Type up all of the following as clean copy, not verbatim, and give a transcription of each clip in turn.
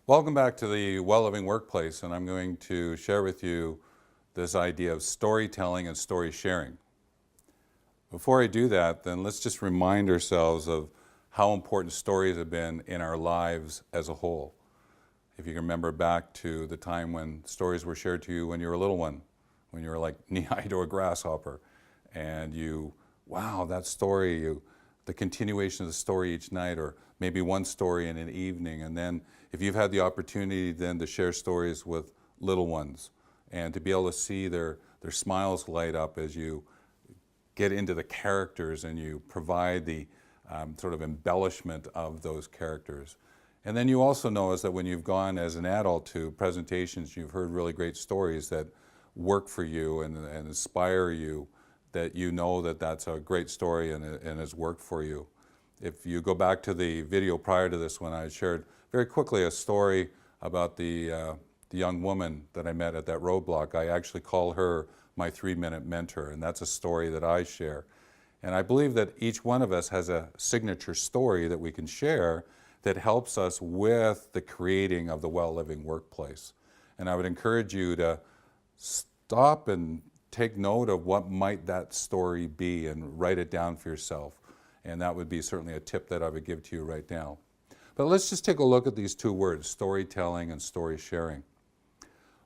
Welcome back to the Well Living Workplace, and I'm going to share with you this idea of storytelling and story sharing. Before I do that, then let's just remind ourselves of how important stories have been in our lives as a whole. If you can remember back to the time when stories were shared to you when you were a little one, when you were like knee-high to a grasshopper, and wow, that story, the continuation of the story each night, or maybe one story in an evening, and then if you've had the opportunity then to share stories with little ones and to be able to see their smiles light up as you get into the characters and you provide the sort of embellishment of those characters. And then you also know is that when you've gone as an adult to presentations, you've heard really great stories that work for you and inspire you, that you know that that's a great story and has worked for you. If you go back to the video prior to this one, I shared very quickly a story about the young woman that I met at that roadblock. I actually call her my 3-minute mentor, and that's a story that I share. And I believe that each one of us has a signature story that we can share that helps us with the creating of the well-living workplace. And I would encourage you to stop and take note of what might that story be and write it down for yourself. And that would be certainly a tip that I would give to you right now. But let's just take a look at these two words, storytelling and story sharing.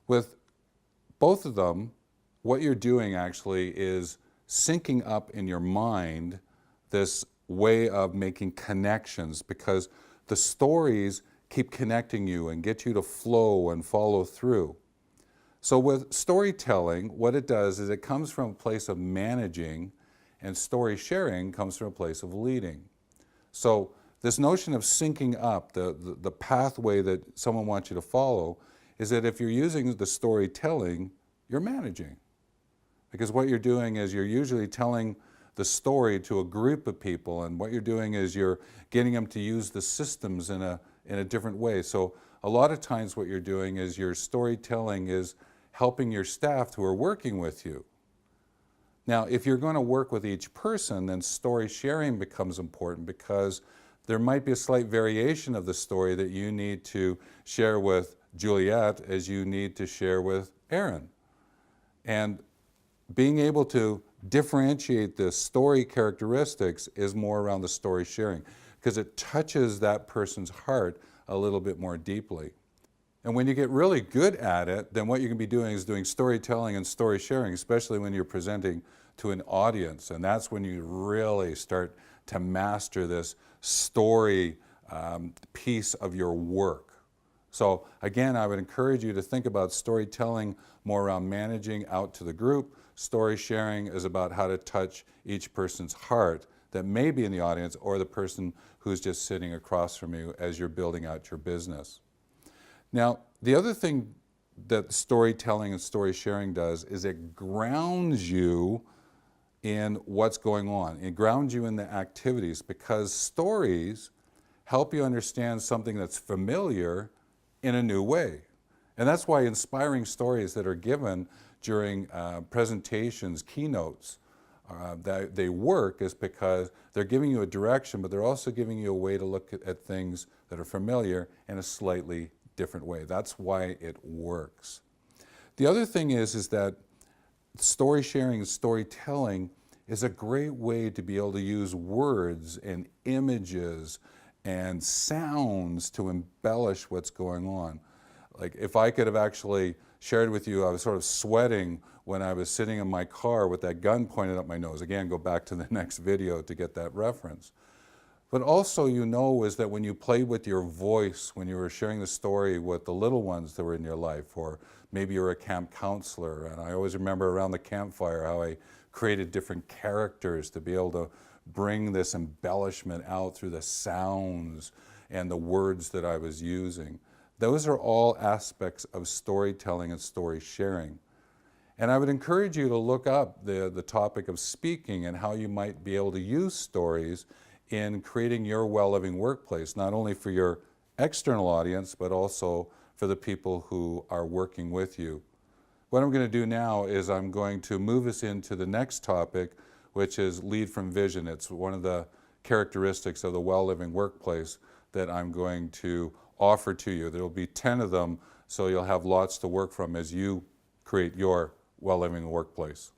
With both of them, what you're doing actually is syncing up in your mind this way of making connections, because the stories keep connecting you and get you to flow and follow through. So with storytelling, what it does is it comes from a place of managing, and story sharing comes from a place of leading. So this notion of syncing up, the pathway that someone wants you to follow, is that if you're using the storytelling, you're managing. Because what you're doing is you're usually telling the story to a group of people, and what you're doing is you're getting them to use the systems in a different way. So a lot of times what you're doing is your storytelling is helping your staff who are working with you. Now, if you're going to work with each person, then story sharing becomes important, because there might be a slight variation of the story that you need to share with Juliet as you need to share with Aaron. And being able to differentiate the story characteristics is more around the story sharing, because it touches that person's heart a little bit more deeply. And when you get really good at it, then what you can be doing is doing storytelling and story sharing, especially when you're presenting to an audience. And that's when you really start to master this story piece of your work. So again, I would encourage you to think about storytelling more around managing out to the group. Story sharing is about how to touch each person's heart that may be in the audience, or the person who's just sitting across from you as you're building out your business. Now, the other thing that storytelling and story sharing does is it grounds you in what's going on. It grounds you in the activities, because stories help you understand something that's familiar in a new way. And that's why inspiring stories that are given during presentations, keynotes, that they work, is because they're giving you a direction, but they're also giving you a way to look at things that are familiar in a slightly different way. That's why it works. The other thing is that story sharing and storytelling is a great way to be able to use words and images and sounds to embellish what's going on. Like if I could have actually shared with you, I was sort of sweating when I was sitting in my car with that gun pointed up my nose. Again, go back to the next video to get that reference. But also, is that when you played with your voice, when you were sharing the story with the little ones that were in your life, or maybe you're a camp counselor, and I always remember around the campfire how I created different characters to be able to bring this embellishment out through the sounds and the words that I was using. Those are all aspects of storytelling and story sharing. And I would encourage you to look up the topic of speaking and how you might be able to use stories in creating your well-living workplace, not only for your external audience, but also for the people who are working with you. What I'm going to do now is I'm going to move us into the next topic, which is lead from vision. It's one of the characteristics of the well-living workplace that I'm going to offered to you. There will be 10 of them, so you'll have lots to work from as you create your well living workplace.